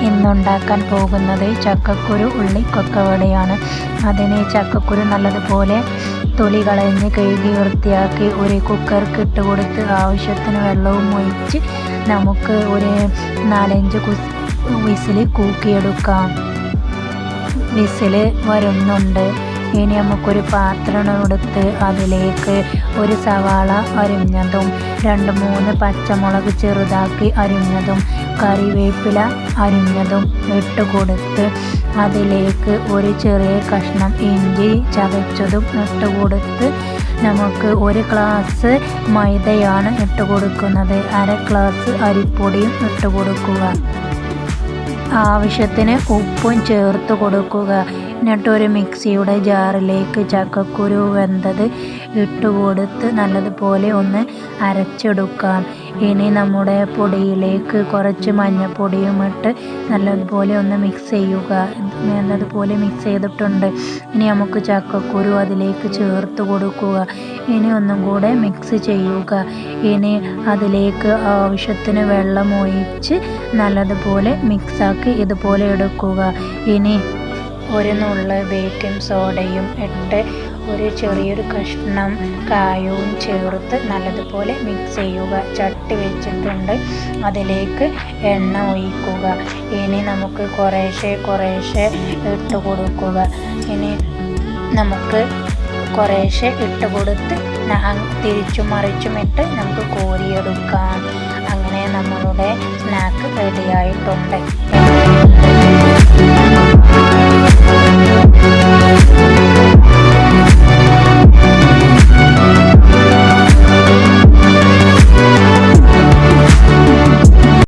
ഇന്നുണ്ടാക്കാൻ പോകുന്നത് ചക്കക്കുരു ഉള്ളി കൊക്കവടയാണ്. അതിന് ചക്കക്കുരു നല്ലതുപോലെ തൊലി കളഞ്ഞ് കഴുകി വൃത്തിയാക്കി ഒരു കുക്കർക്ക് ഇട്ട് കൊടുത്ത് ആവശ്യത്തിന് വെള്ളവും ഒഴിച്ച് നമുക്ക് ഒരു 4-5 വിസിൽ കൂക്കിയെടുക്കാം. വിസിൽ വരുന്നുണ്ട്. ഇനി നമുക്കൊരു പാത്രം എടുത്ത് അതിലേക്ക് ഒരു സവാള അരിഞ്ഞതും 2-3 പച്ചമുളക് ചെറുതാക്കി അരിഞ്ഞതും കറിവേപ്പില അരിഞ്ഞതും ഇട്ട് കൊടുത്ത് അതിലേക്ക് ഒരു ചെറിയ കഷ്ണം ഇഞ്ചി ചതച്ചതും ഇട്ട് കൊടുത്ത് നമുക്ക് 1 ഗ്ലാസ് മൈദയാണ് ഇട്ട് കൊടുക്കുന്നത്. 1/2 ഗ്ലാസ് അരിപ്പൊടിയും ഇട്ട് കൊടുക്കുക. ആവശ്യത്തിന് ഉപ്പും ചേർത്ത് കൊടുക്കുക. എന്നിട്ടൊരു മിക്സിയുടെ ജാറിലേക്ക് ചക്കക്കുരു വെന്തത് ഇട്ട് കൊടുത്ത് നല്ലതുപോലെ ഒന്ന് അരച്ചെടുക്കാം. ഇനി നമ്മുടെ പൊടിയിലേക്ക് കുറച്ച് മഞ്ഞൾപ്പൊടിയും ഇട്ട് നല്ലതുപോലെ ഒന്ന് മിക്സ് ചെയ്യുക. നല്ലതുപോലെ മിക്സ് ചെയ്തിട്ടുണ്ട്. ഇനി നമുക്ക് ചക്കക്കുരു അതിലേക്ക് ചേർത്ത് കൊടുക്കുക. ഇനി ഒന്നും കൂടെ മിക്സ് ചെയ്യുക. ഇനി അതിലേക്ക് ആവശ്യത്തിന് വെള്ളം ഒഴിച്ച് നല്ലതുപോലെ മിക്സാക്കി ഇതുപോലെ എടുക്കുക. ഇനി ഒരു നുള്ള് ബേക്കിംഗ് സോഡയും ഇട്ട് ഒരു ചെറിയൊരു കഷ്ണം കായവും ചേർത്ത് നല്ലതുപോലെ മിക്സ് ചെയ്യുക. ചട്ടി വെച്ചിട്ടുണ്ട്. അതിലേക്ക് എണ്ണ ഒഴിക്കുക. ഇനി നമുക്ക് കുറേശ്ശെ ഇട്ട് കൊടുക്കുക. ഇനി നമുക്ക് കുറേശ്ശെ ഇട്ട് കൊടുത്ത് തിരിച്ചും മറിച്ചും ഇട്ട് നമുക്ക് കോരിയെടുക്കാം. അങ്ങനെ നമ്മളുടെ സ്നാക്ക് റെഡിയായിട്ടുണ്ട്.